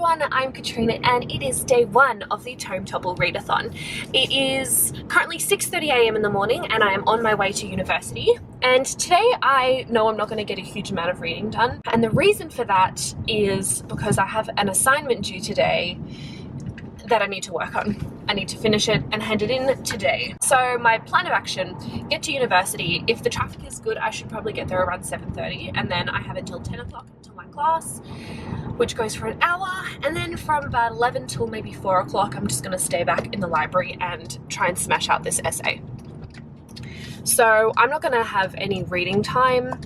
everyone, I'm Katrina and it is day 1 of the Tome Topple Readathon. It is currently 6:30 AM in the morning and I am on my way to university, and today I know I'm not going to get a huge amount of reading done, and the reason for that is because I have an assignment due today that I need to work on. I need to finish it and hand it in today. So my plan of action: get to university. If the traffic is good, I should probably get there around 7:30, and then I have until 10 o'clock until my class, which goes for an hour, and then from about 11 till maybe 4 o'clock I'm just going to stay back in the library and try and smash out this essay. So I'm not going to have any reading time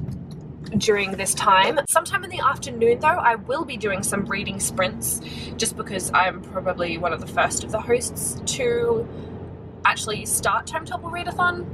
during this time. Sometime in the afternoon though, I will be doing some reading sprints, just because I'm probably one of the first of the hosts to actually start Tome Topple Readathon.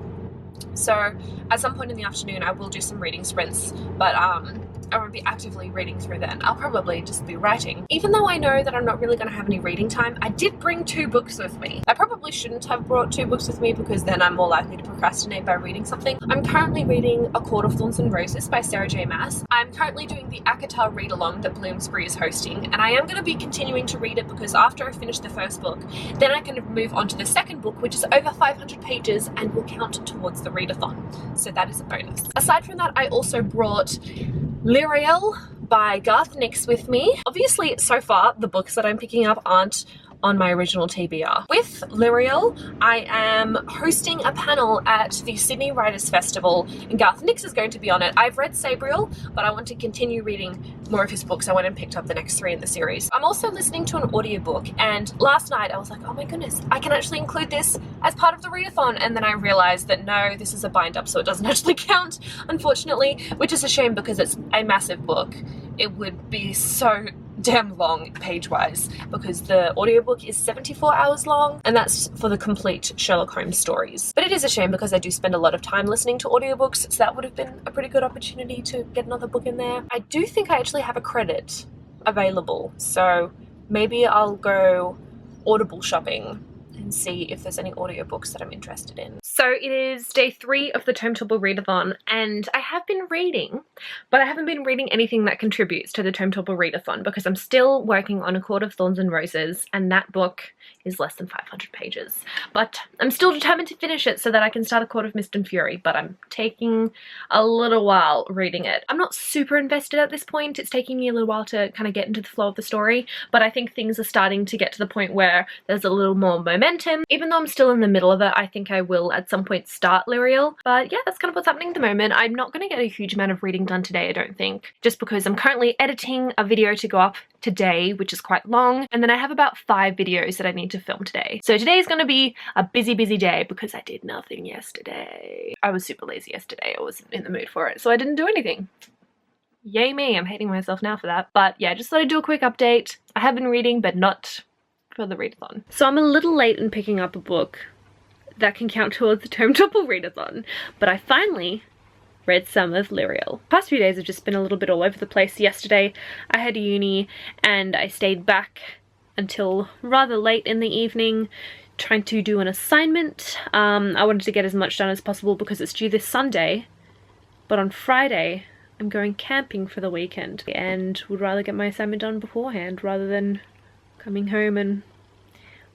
So at some point in the afternoon I will do some reading sprints, but I won't be actively reading through then. I'll probably just be writing. Even though I know that I'm not really going to have any reading time, I did bring 2 books with me. I probably shouldn't have brought 2 books with me because then I'm more likely to procrastinate by reading something. I'm currently reading A Court of Thorns and Roses by Sarah J. Maas. I'm currently doing the ACOTAR read-along that Bloomsbury is hosting, and I am going to be continuing to read it because after I finish the first book, then I can move on to the second book, which is over 500 pages and will count towards the readathon. So that is a bonus. Aside from that, I also brought Lyriel by Garth Nix with me. Obviously, so far, the books that I'm picking up aren't on my original TBR. With Lyriel, I am hosting a panel at the Sydney Writers' Festival, and Garth Nix is going to be on it. I've read Sabriel, but I want to continue reading more of his books. I went and picked up the next 3 in the series. I'm also listening to an audiobook, and last night I was like, oh my goodness, I can actually include this as part of the readathon, and then I realized that no, this is a bind-up, so it doesn't actually count, unfortunately, which is a shame because it's a massive book. It would be so damn long page-wise because the audiobook is 74 hours long, and that's for the complete Sherlock Holmes stories. But it is a shame because I do spend a lot of time listening to audiobooks, so that would have been a pretty good opportunity to get another book in there. I do think I actually have a credit available, so maybe I'll go Audible shopping and see if there's any audiobooks that I'm interested in. So it is day 3 of the Tome Topple Readathon, and I have been reading, but I haven't been reading anything that contributes to the Tome Topple Readathon because I'm still working on A Court of Thorns and Roses, and that book is less than 500 pages. But I'm still determined to finish it so that I can start A Court of Mist and Fury, but I'm taking a little while reading it. I'm not super invested at this point. It's taking me a little while to kind of get into the flow of the story, but I think things are starting to get to the point where there's a little more momentum. Even though I'm still in the middle of it, I think I will at some point start Lyriel. But yeah, that's kind of what's happening at the moment. I'm not going to get a huge amount of reading done today, I don't think, just because I'm currently editing a video to go up today, which is quite long, and then I have about 5 videos that I need to film today. So today is going to be a busy day because I did nothing yesterday. I was super lazy yesterday. I wasn't in the mood for it, so I didn't do anything. Yay me, I'm hating myself now for that. But yeah, just thought I'd do a quick update. I have been reading, but not for the readathon. So I'm a little late in picking up a book that can count towards the Tome Topple Readathon, but I finally read some of Lyriel. The past few days have just been a little bit all over the place. Yesterday I had uni and I stayed back until rather late in the evening trying to do an assignment. I wanted to get as much done as possible because it's due this Sunday, but on Friday I'm going camping for the weekend and would rather get my assignment done beforehand rather than coming home and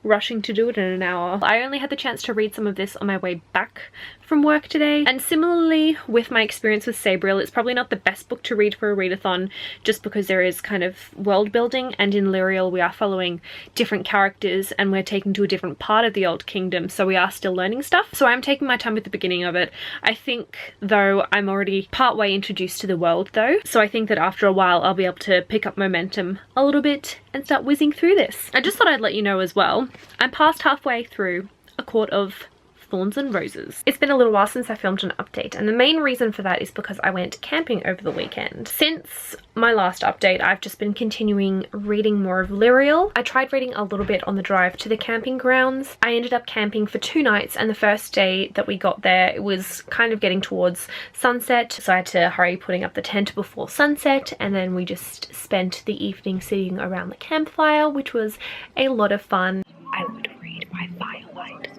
rushing to do it in an hour. I only had the chance to read some of this on my way back from work today, and similarly with my experience with Sabriel, it's probably not the best book to read for a readathon just because there is kind of world building, and in Lyriel we are following different characters and we're taken to a different part of the Old Kingdom, so we are still learning stuff. So I'm taking my time with the beginning of it. I think though I'm already partway introduced to the world though, so I think that after a while I'll be able to pick up momentum a little bit and start whizzing through this. I just thought I'd let you know as well, I'm past halfway through A Court of Thorns and Roses. It's been a little while since I filmed an update, and the main reason for that is because I went camping over the weekend. Since my last update, I've just been continuing reading more of Lyriel. I tried reading a little bit on the drive to the camping grounds. I ended up camping for 2 nights, and the first day that we got there, it was kind of getting towards sunset, so I had to hurry putting up the tent before sunset, and then we just spent the evening sitting around the campfire, which was a lot of fun. I would read by firelight,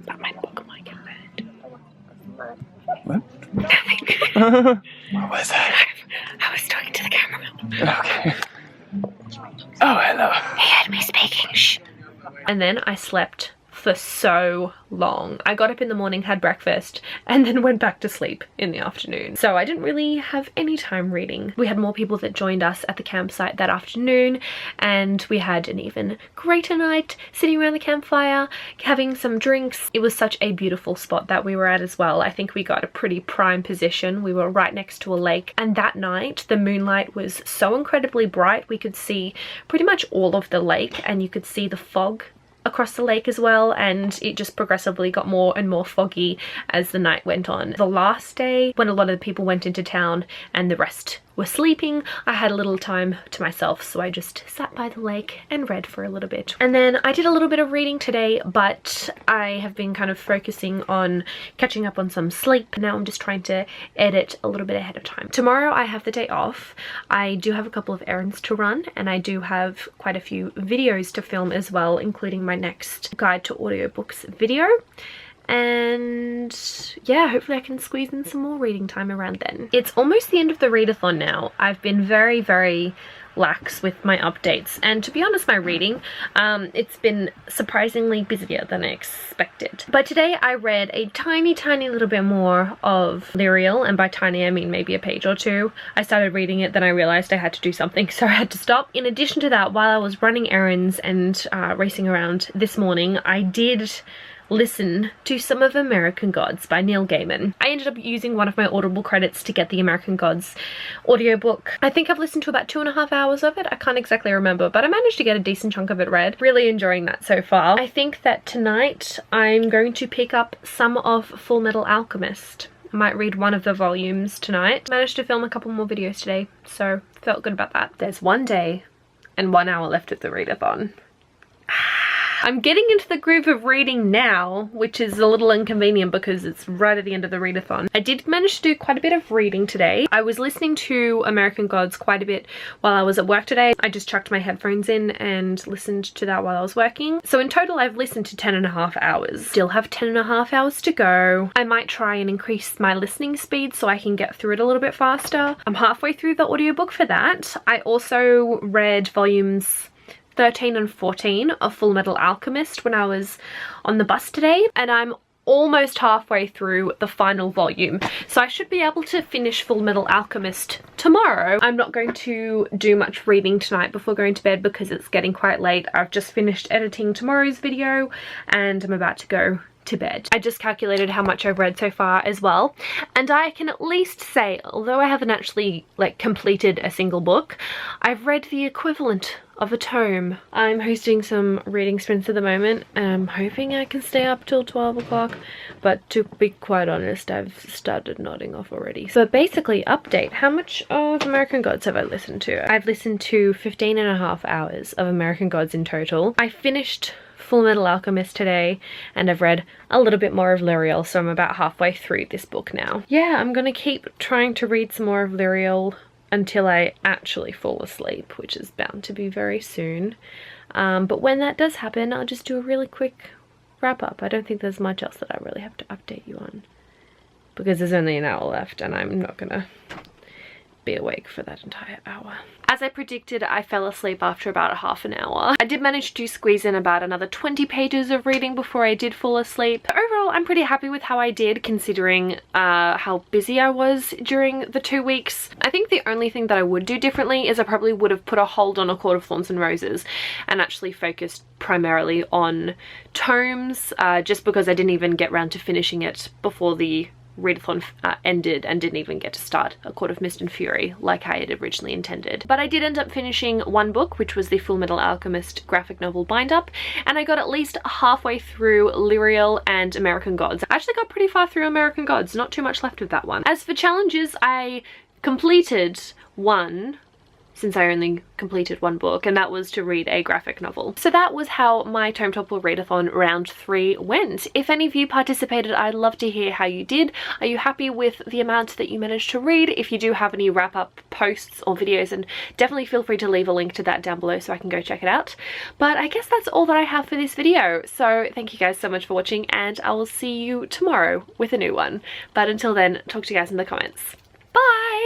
but my book might get burned. What? Nothing. What was that? I was talking to the camera. Okay. Oh, hello. He heard me speaking. Shh. And then I slept for so long. I got up in the morning, had breakfast, and then went back to sleep in the afternoon. So I didn't really have any time reading. We had more people that joined us at the campsite that afternoon, and we had an even greater night sitting around the campfire, having some drinks. It was such a beautiful spot that we were at as well. I think we got a pretty prime position. We were right next to a lake, and that night the moonlight was so incredibly bright we could see pretty much all of the lake, and you could see the fog across the lake as well, and it just progressively got more and more foggy as the night went on. The last day, when a lot of the people went into town and the rest were sleeping, I had a little time to myself, so I just sat by the lake and read for a little bit. And then I did a little bit of reading today, but I have been kind of focusing on catching up on some sleep. Now I'm just trying to edit a little bit ahead of time. Tomorrow I have the day off. I do have a couple of errands to run, and I do have quite a few videos to film as well, including my next guide to audiobooks video. And yeah, hopefully I can squeeze in some more reading time around then. It's almost the end of the readathon now. I've been very lax with my updates, and to be honest, my reading, it's been surprisingly busier than I expected. But today I read a tiny little bit more of Lyriel, and by tiny I mean maybe a page or two. I started reading it, then I realized I had to do something, so I had to stop. In addition to that, while I was running errands and racing around this morning, I did listen to some of American Gods by Neil Gaiman. I ended up using one of my Audible credits to get the American Gods audiobook. I think I've listened to about 2.5 hours of it. I can't exactly remember, but I managed to get a decent chunk of it read. Really enjoying that so far. I think that tonight I'm going to pick up some of Full Metal Alchemist. I might read one of the volumes tonight. Managed to film a couple more videos today, so felt good about that. There's 1 day and 1 hour left of the readathon. I'm getting into the groove of reading now, which is a little inconvenient because it's right at the end of the readathon. I did manage to do quite a bit of reading today. I was listening to American Gods quite a bit while I was at work today. I just chucked my headphones in and listened to that while I was working. So in total, I've listened to 10.5 hours. Still have 10.5 hours to go. I might try and increase my listening speed so I can get through it a little bit faster. I'm halfway through the audiobook for that. I also read volumes 13 and 14 of Full Metal Alchemist when I was on the bus today, and I'm almost halfway through the final volume, so I should be able to finish Full Metal Alchemist tomorrow. I'm not going to do much reading tonight before going to bed because it's getting quite late. I've just finished editing tomorrow's video and I'm about to go to bed. I just calculated how much I've read so far as well, and I can at least say, although I haven't actually like completed a single book, I've read the equivalent of a tome. I'm hosting some reading sprints at the moment and I'm hoping I can stay up till 12 o'clock, but to be quite honest, I've started nodding off already. So basically, update, how much of American Gods have I listened to? I've listened to 15.5 hours of American Gods in total. I finished Full Metal Alchemist today, and I've read a little bit more of Lyriel, so I'm about halfway through this book now. Yeah, I'm gonna keep trying to read some more of Lyriel until I actually fall asleep, which is bound to be very soon. But when that does happen, I'll just do a really quick wrap up. I don't think there's much else that I really have to update you on, because there's only an hour left and I'm not gonna be awake for that entire hour. As I predicted, I fell asleep after about half an hour. I did manage to squeeze in about another 20 pages of reading before I did fall asleep. But overall, I'm pretty happy with how I did, considering how busy I was during the 2 weeks. I think the only thing that I would do differently is I probably would have put a hold on A Court of Thorns and Roses and actually focused primarily on tomes, just because I didn't even get around to finishing it before the readathon ended and didn't even get to start A Court of Mist and Fury like I had originally intended. But I did end up finishing one book, which was the Full Metal Alchemist graphic novel bind-up, and I got at least halfway through Lyriel and American Gods. I actually got pretty far through American Gods, not too much left of that one. As for challenges, I completed one, since I only completed one book, and that was to read a graphic novel. So that was how my Tome Topple Readathon round 3 went. If any of you participated, I'd love to hear how you did. Are you happy with the amount that you managed to read? If you do have any wrap-up posts or videos, and definitely feel free to leave a link to that down below so I can go check it out. But I guess that's all that I have for this video. So thank you guys so much for watching, and I will see you tomorrow with a new one. But until then, talk to you guys in the comments. Bye!